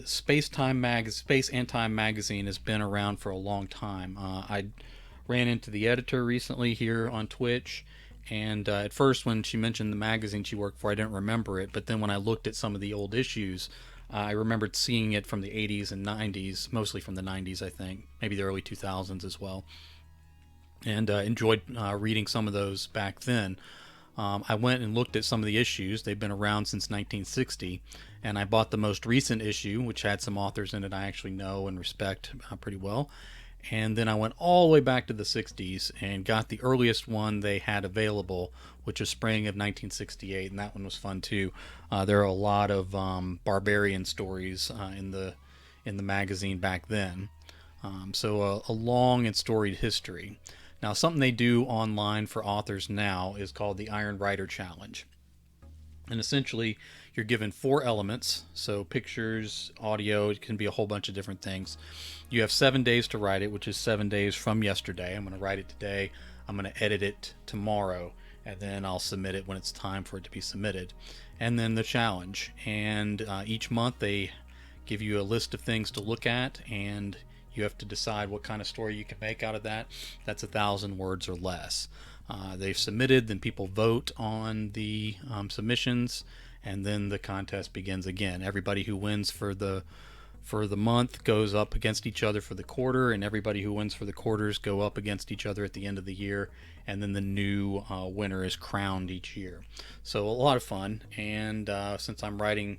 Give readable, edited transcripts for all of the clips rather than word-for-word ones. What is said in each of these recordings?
Space and Time magazine has been around for a long time. I ran into the editor recently here on Twitch, and at first, when she mentioned the magazine she worked for, I didn't remember it. But then when I looked at some of the old issues, I remembered seeing it from the 80s and 90s, mostly from the 90s, I think, maybe the early 2000s as well, and enjoyed reading some of those back then. I went and looked at some of the issues. They've been around since 1960, and I bought the most recent issue, which had some authors in it I actually know and respect pretty well. And then I went all the way back to the 60s and got the earliest one they had available, which was spring of 1968, and that one was fun too. There are a lot of barbarian stories in the magazine back then. So a long and storied history. Now, something they do online for authors now is called the Iron Writer Challenge. And essentially, you're given four elements, so pictures, audio, it can be a whole bunch of different things. You have 7 days to write it, which is 7 days from yesterday. I'm going to write it today, I'm going to edit it tomorrow, and then I'll submit it when it's time for it to be submitted. And then the challenge. And each month they give you a list of things to look at, and you have to decide what kind of story you can make out of that. That's 1,000 words or less. They've submitted, then people vote on the submissions, and then the contest begins again. Everybody who wins for the month goes up against each other for the quarter, and everybody who wins for the quarters go up against each other at the end of the year, and then the new winner is crowned each year. So a lot of fun, and since I'm writing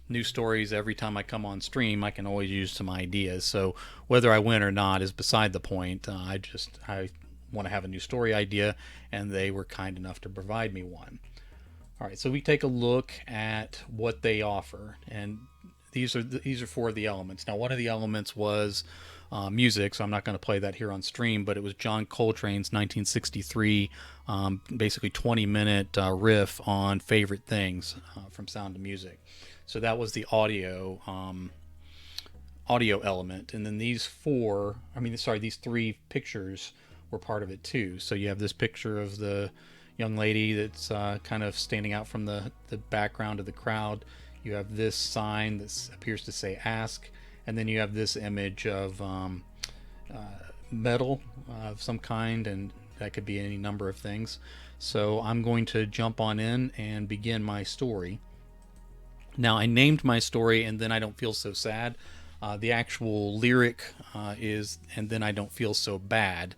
new stories every time I come on stream, I can always use some ideas. So whether I win or not is beside the point. I want to have a new story idea, and they were kind enough to provide me one. All right, so we take a look at what they offer, and these are four of the elements. Now, one of the elements was music, so I'm not going to play that here on stream, but it was John Coltrane's 1963, basically 20-minute riff on favorite things from Sound of Music. So that was the audio element, and then these three pictures were part of it too. So you have this picture of the young lady that's kind of standing out from the background of the crowd. You have this sign that appears to say ask, and then you have this image of metal of some kind, and that could be any number of things. So I'm going to jump on in and begin my story. Now, I named my story, and then I don't feel so sad. The actual lyric is and then I don't feel so bad.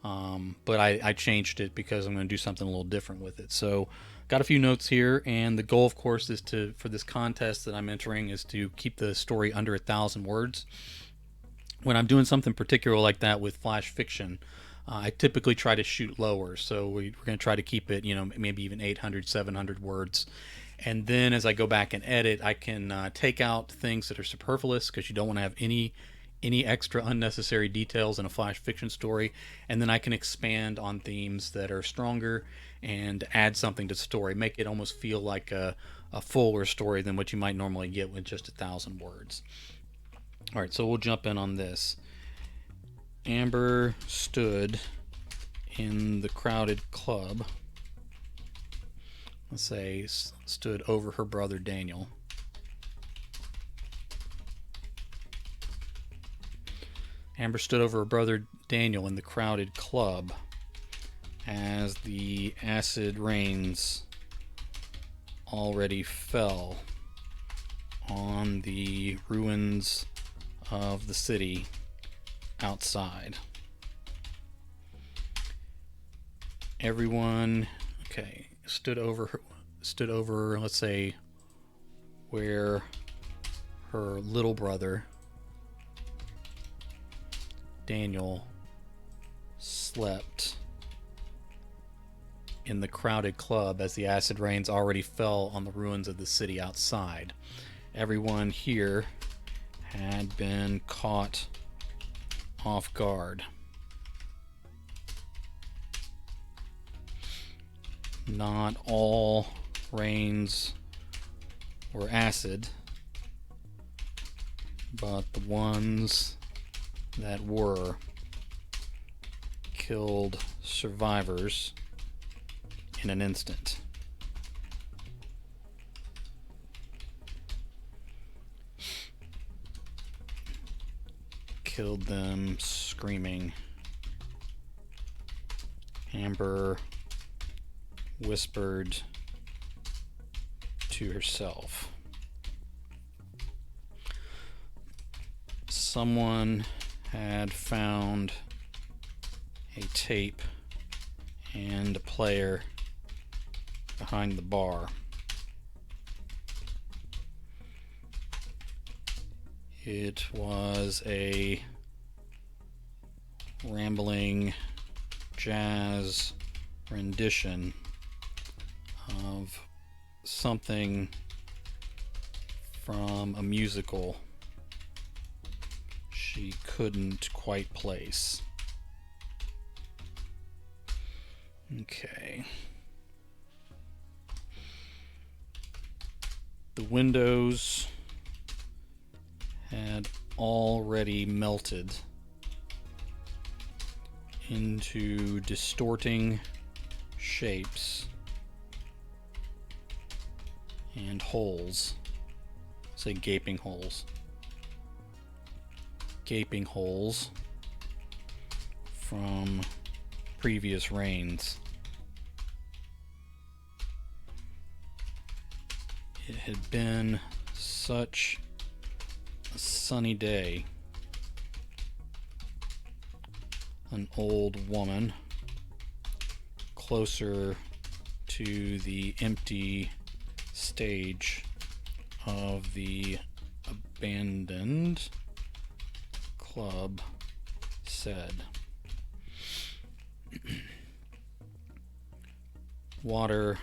But I changed it because I'm going to do something a little different with it. So got a few notes here, and the goal, of course, is for this contest that I'm entering is to keep the story under 1,000 words. When I'm doing something particular like that with flash fiction, I typically try to shoot lower. So we're going to try to keep it, maybe even 800, 700 words. And then as I go back and edit, I can take out things that are superfluous, because you don't want to have any extra unnecessary details in a flash fiction story, and then I can expand on themes that are stronger and add something to the story, make it almost feel like a fuller story than what you might normally get with just 1,000 words. All right, so we'll jump in on this. Amber stood in the crowded club. Let's say stood over her brother Daniel. Amber stood over her brother Daniel in the crowded club as the acid rains already fell on the ruins of the city outside. Everyone, stood over, let's say, where her little brother Daniel slept in the crowded club as the acid rains already fell on the ruins of the city outside. Everyone here had been caught off guard. Not all rains were acid, but the ones that were killed survivors in an instant. killed them screaming. Amber whispered to herself. Someone had found a tape and a player behind the bar. It was a rambling jazz rendition of something from a musical she couldn't quite place. Okay. The windows had already melted into distorting shapes and holes. Say gaping holes. Gaping holes from previous rains. It had been such a sunny day. An old woman, closer to the empty stage of the abandoned club, said, water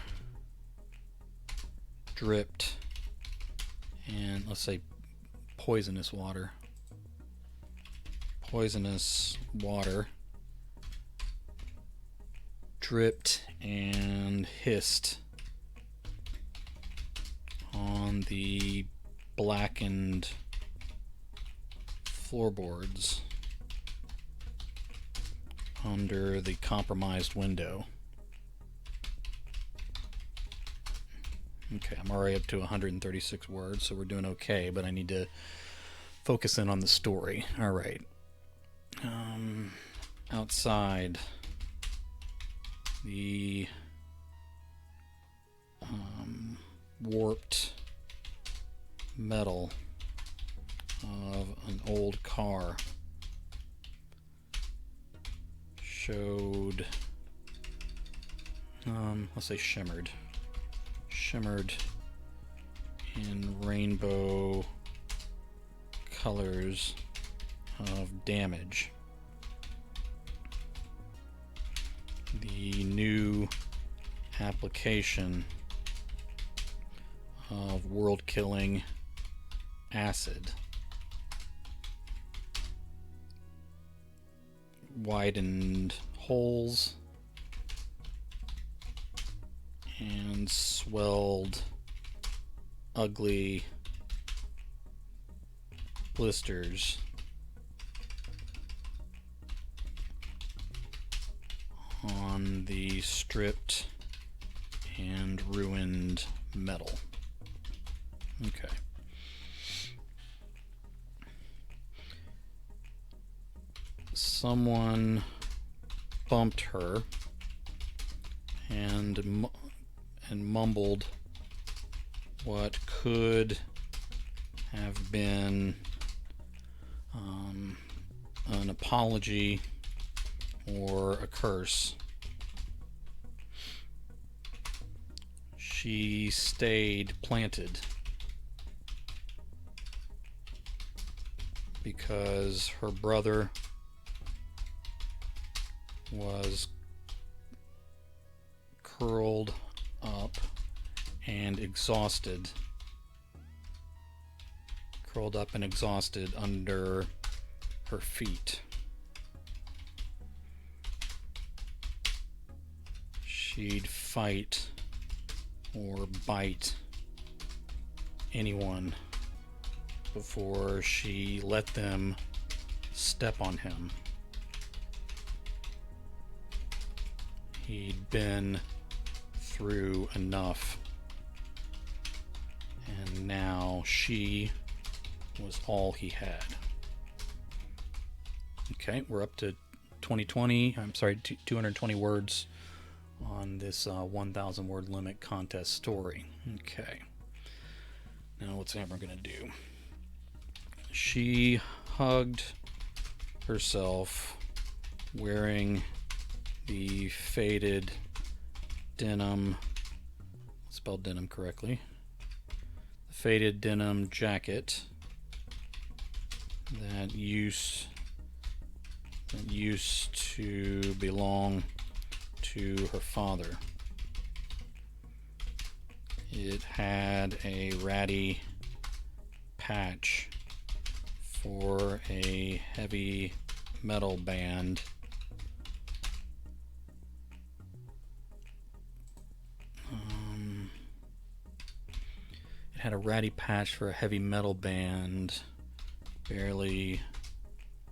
dripped, and let's say poisonous water dripped and hissed on the blackened floorboards under the compromised window. Okay, I'm already up to 136 words, so we're doing okay, but I need to focus in on the story. All right. Outside, the warped metal of an old car showed, let's say shimmered in rainbow colors of damage. The new application of world-killing acid widened holes and swelled ugly blisters on the stripped and ruined metal. Okay. Someone bumped her and mumbled what could have been an apology or a curse. She stayed planted because her brother was curled up and exhausted under her feet. She'd fight or bite anyone before she let them step on him. He'd been through enough, and now she was all he had. Okay, we're up to 2020. I'm sorry, 220 words on this 1,000 word limit contest story. Okay. Now what's Amber gonna do? She hugged herself wearing the faded denim, spelled denim correctly, the faded denim jacket that used to belong to her father. It had a ratty patch for a heavy metal band. It had a ratty patch for a heavy metal band, barely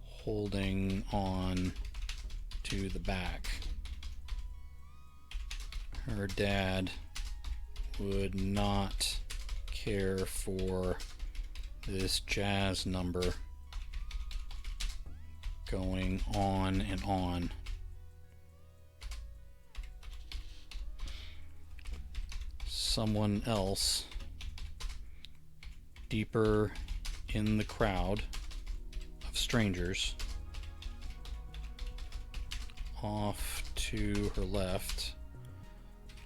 holding on to the back. Her dad would not care for this jazz number going on and on. Someone else deeper in the crowd of strangers off to her left.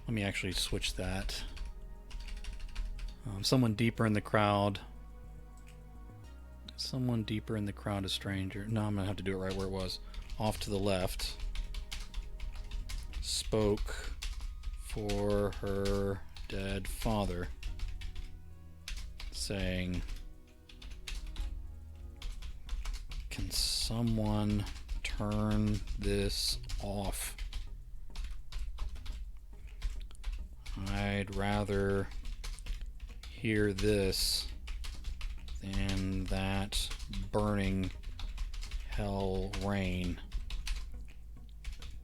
Let me actually switch that. Someone deeper in the crowd. Someone deeper in the crowd of strangers. No, I'm going to have to do it right where it was. Off to the left. Spoke for her dead father, saying, "Can someone turn this off? I'd rather hear this than that burning hell rain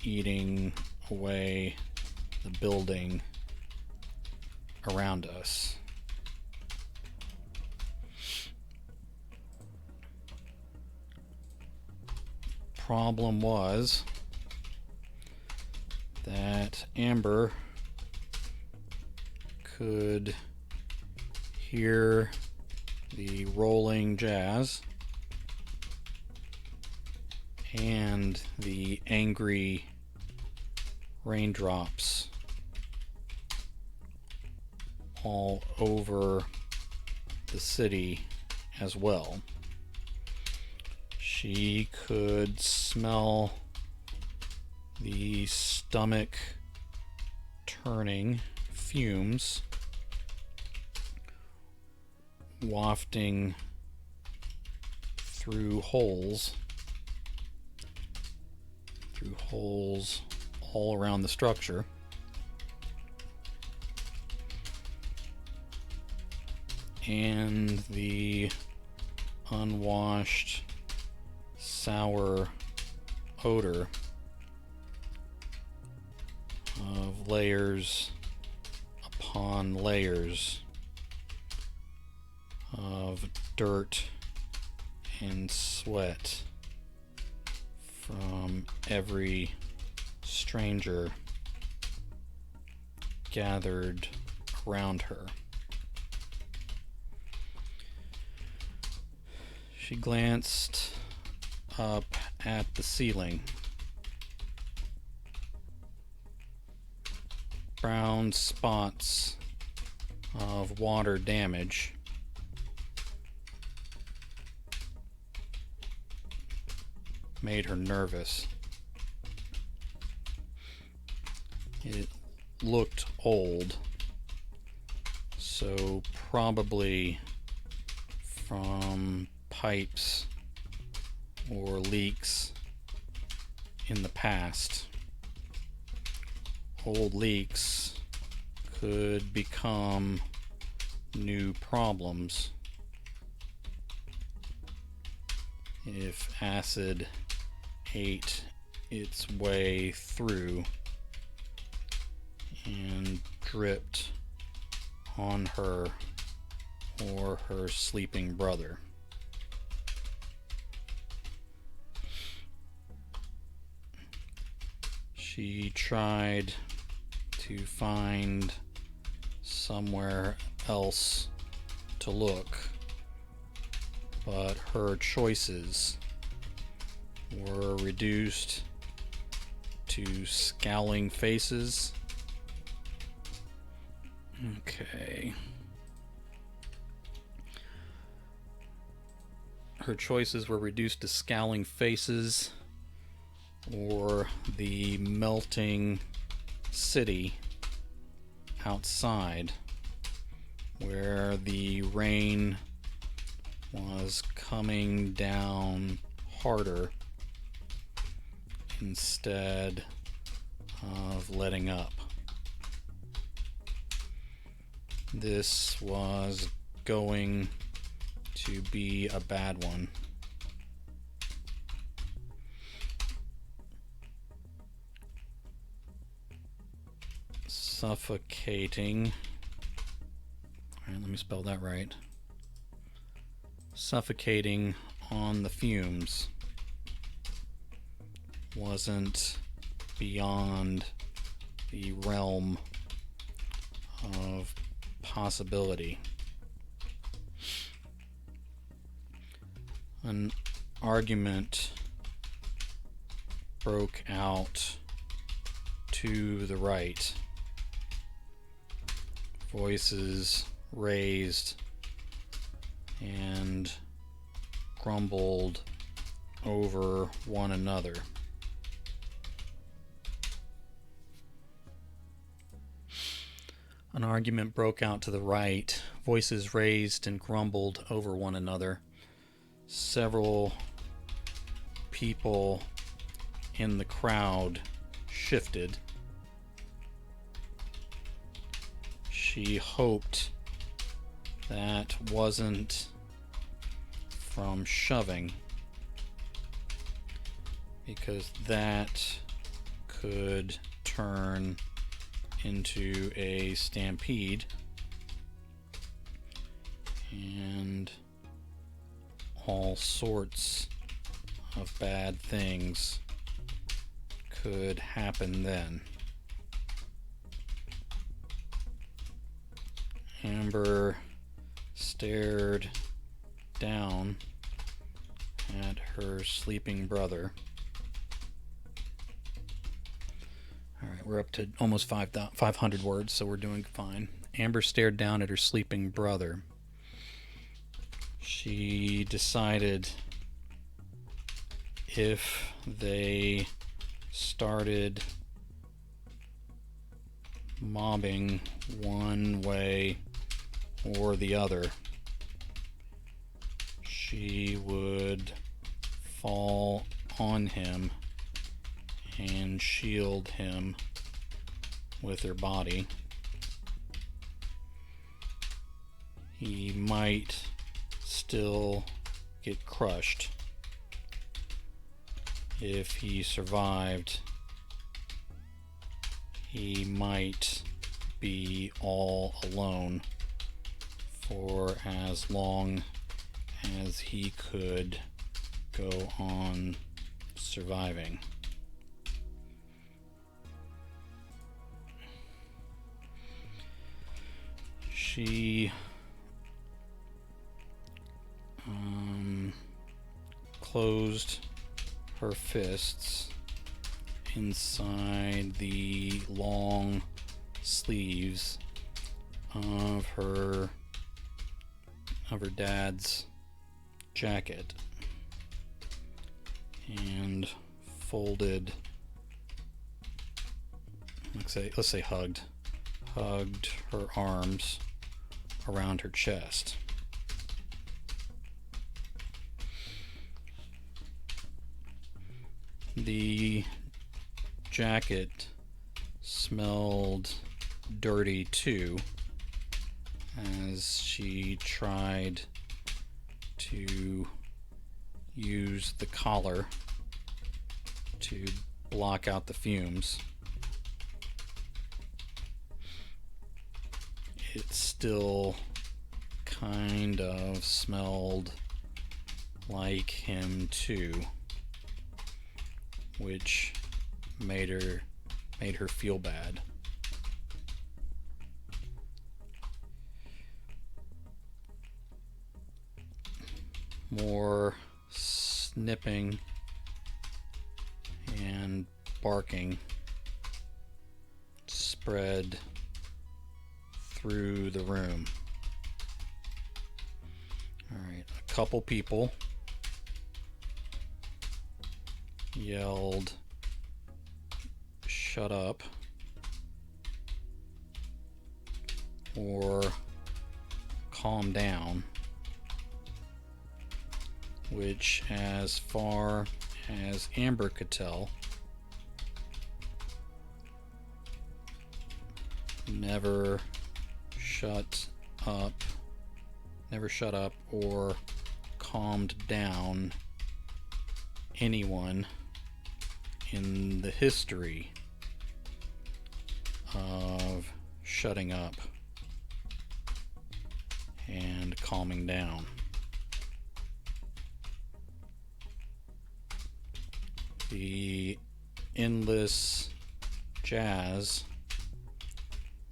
eating away the building around us." Problem was that Amber could hear the rolling jazz and the angry raindrops all over the city as well. She could smell the stomach turning fumes wafting through holes all around the structure. And the unwashed, sour odor of layers upon layers of dirt and sweat from every stranger gathered around her. She glanced up at the ceiling. Brown spots of water damage made her nervous. It looked old, so probably from pipes or leaks in the past. Old leaks could become new problems if acid ate its way through and dripped on her or her sleeping brother. She tried to find somewhere else to look, but her choices were reduced to scowling faces. Okay. Her choices were reduced to scowling faces or the melting city outside, where the rain was coming down harder instead of letting up. This was going to be a bad one. Suffocating. Alright, let me spell that right. Suffocating on the fumes wasn't beyond the realm of possibility. An argument broke out to the right. Voices raised and grumbled over one another. An argument broke out to the right. Voices raised and grumbled over one another. Several people in the crowd shifted. She hoped that wasn't from shoving, because that could turn into a stampede and all sorts of bad things could happen then. Amber stared down at her sleeping brother. Alright, we're up to almost 500 words, so we're doing fine. Amber stared down at her sleeping brother. She decided if they started mobbing one way or the other, she would fall on him and shield him with her body. He might still get crushed. If he survived, he might be all alone for as long as he could go on surviving. She closed her fists inside the long sleeves of her dad's jacket and folded, let's say hugged her arms around her chest. The jacket smelled dirty too, as she tried to use the collar to block out the fumes. It still kind of smelled like him too, which made her made her feel bad. More snipping and barking spread through the room. Alright, a couple people yelled, "Shut up," or "Calm down," which, as far as Amber could tell, never shut up or calmed down anyone in the history of shutting up and calming down. The endless jazz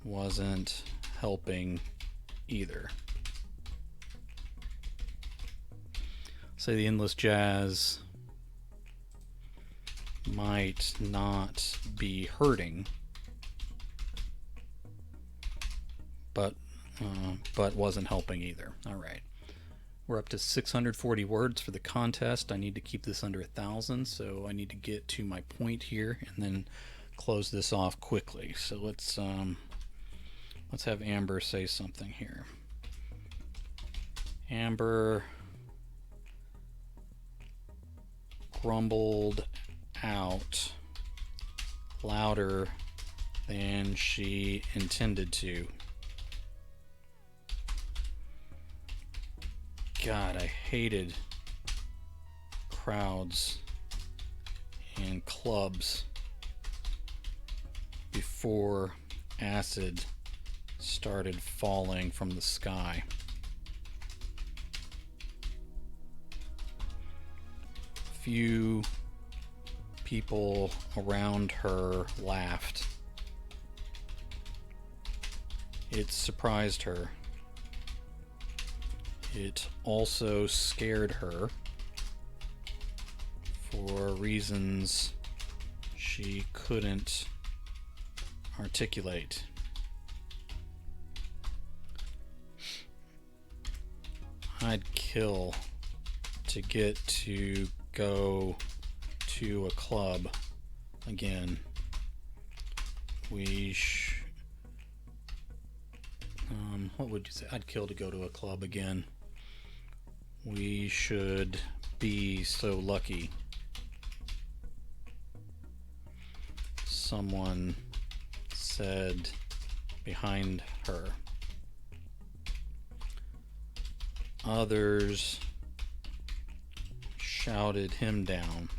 wasn't helping either. So the endless jazz might not be hurting, but wasn't helping either. All right. We're up to 640 words for the contest. I need to keep this under 1,000, so I need to get to my point here and then close this off quickly. So let's have Amber say something here. Amber grumbled out louder than she intended to. God, I hated crowds and clubs before acid started falling from the sky. Few people around her laughed. It surprised her. It also scared her for reasons she couldn't articulate. I'd kill to get to go to a club again. What would you say? I'd kill to go to a club again. We should be so lucky. Someone said behind her. Others shouted him down.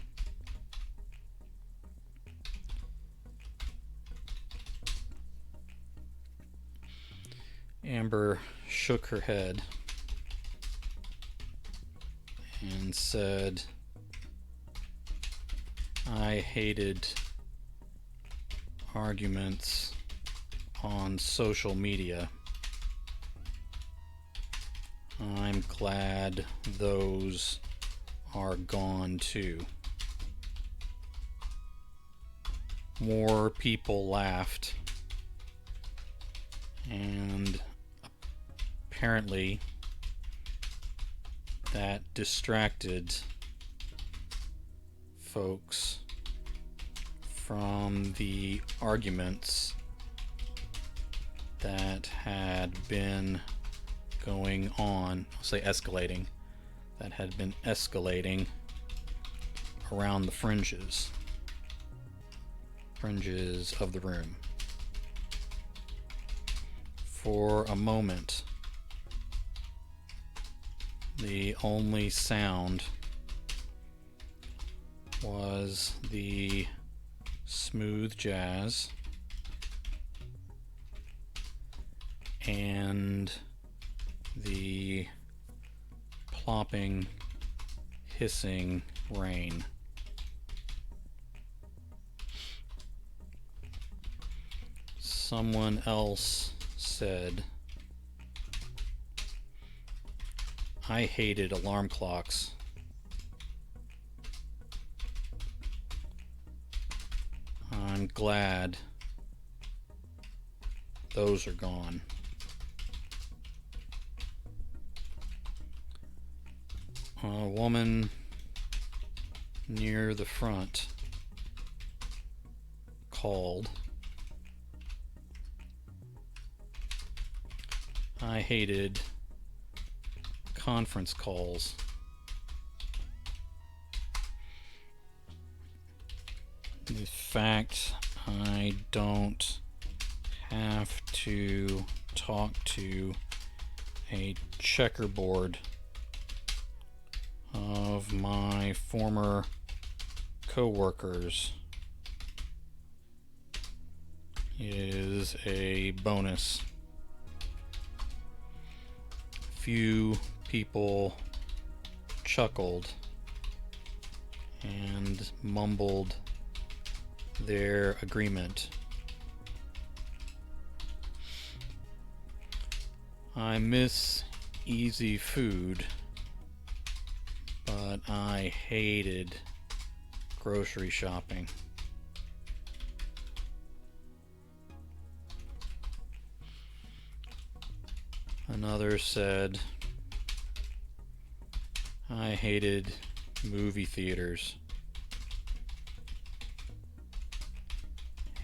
Amber shook her head and said, "I hated arguments on social media. I'm glad those are gone too." More people laughed, and apparently that distracted folks from the arguments that had been going on, I'll say escalating, that had been escalating around the fringes of the room. For a moment, the only sound was the smooth jazz and the plopping, hissing rain. Someone else said, I hated alarm clocks. I'm glad those are gone. A woman near the front called, I hated conference calls. The fact I don't have to talk to a checkerboard of my former coworkers is a bonus. Few people chuckled and mumbled their agreement. I miss easy food, but I hated grocery shopping. Another said, I hated movie theaters.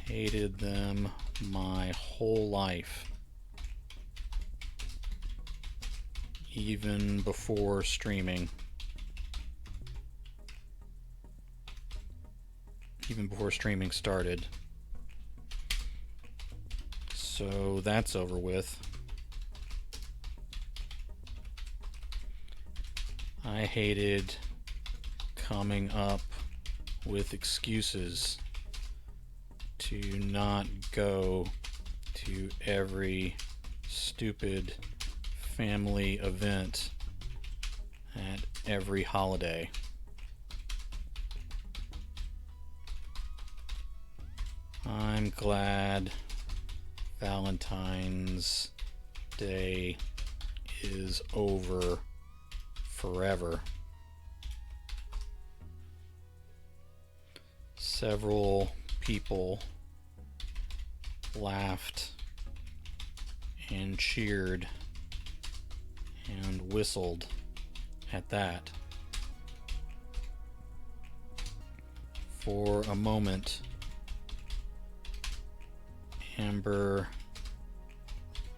Hated them my whole life. Even before streaming. Even before streaming started. So that's over with. I hated coming up with excuses to not go to every stupid family event at every holiday. I'm glad Valentine's Day is over forever. Several people laughed and cheered and whistled at that. For a moment, Amber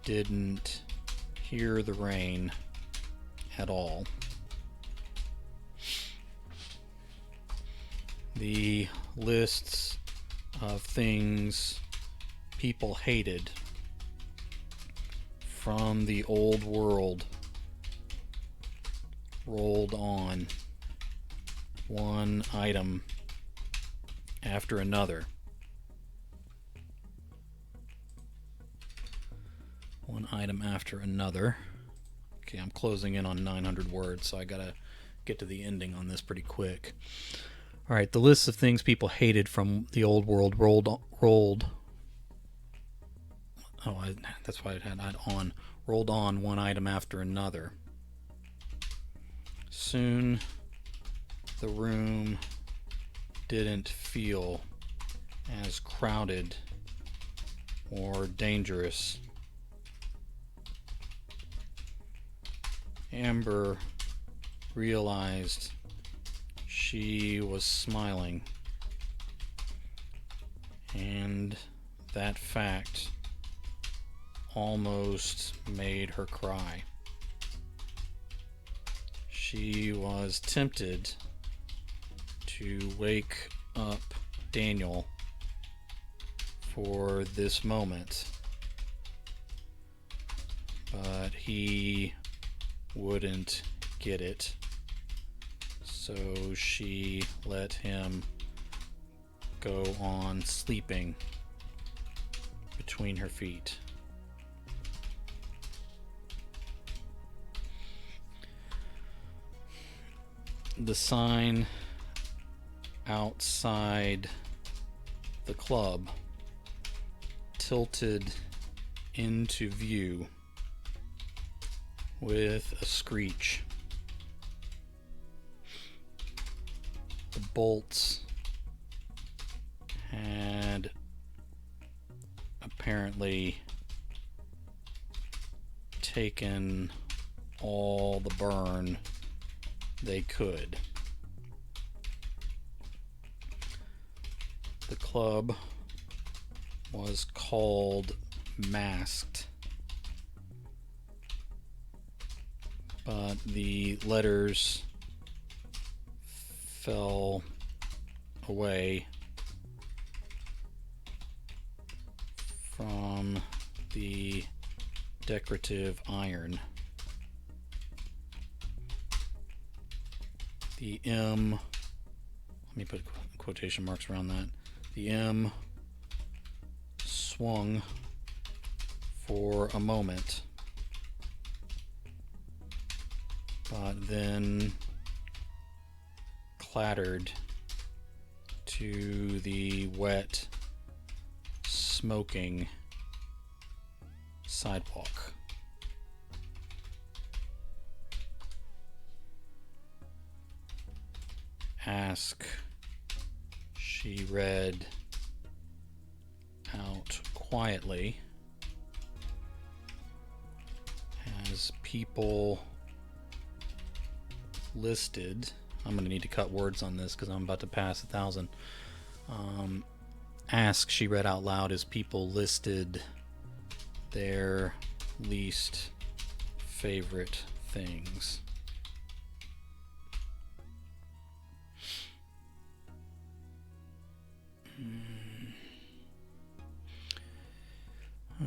didn't hear the rain at all. The lists of things people hated from the old world rolled on, one item after another. One item after another. Okay, I'm closing in on 900 words, so I gotta get to the ending on this pretty quick. All right, the list of things people hated from the old world rolled. Oh, that's why it had on. Rolled on one item after another. Soon, the room didn't feel as crowded or dangerous. Amber realized she was smiling, and that fact almost made her cry. She was tempted to wake up Daniel for this moment, but he wouldn't get it. So she let him go on sleeping between her feet. The sign outside the club tilted into view with a screech. The bolts had apparently taken all the burn they could. The club was called Masked, but the letters fell away from the decorative iron. The M, let me put quotation marks around that. The M swung for a moment, but then clattered to the wet, smoking sidewalk. Ask, she read out quietly as people listed. I'm going to need to cut words on this because I'm about to pass 1,000. Ask, she read out loud as people listed their least favorite things.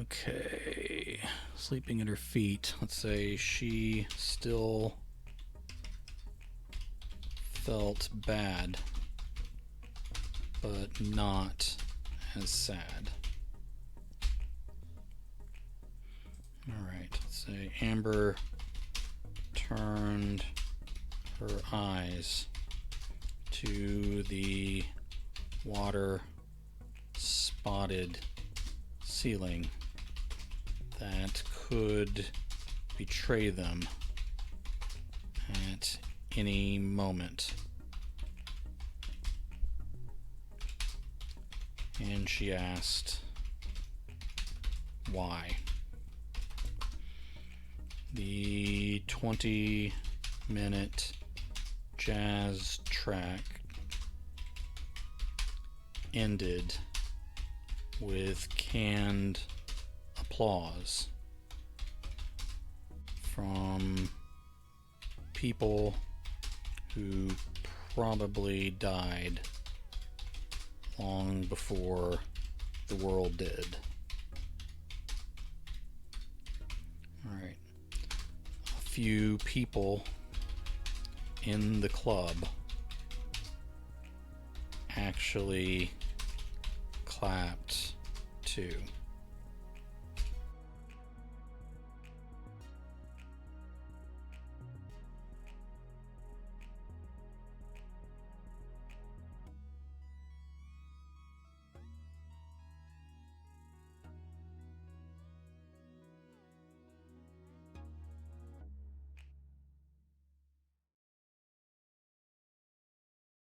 Okay, sleeping at her feet. Let's say she still felt bad, but not as sad. Alright, let's say Amber turned her eyes to the water spotted ceiling that could betray them at any moment. And she asked, why? The 20-minute jazz track ended with canned applause from people who probably died long before the world did. Alright. A few people in the club actually clapped too.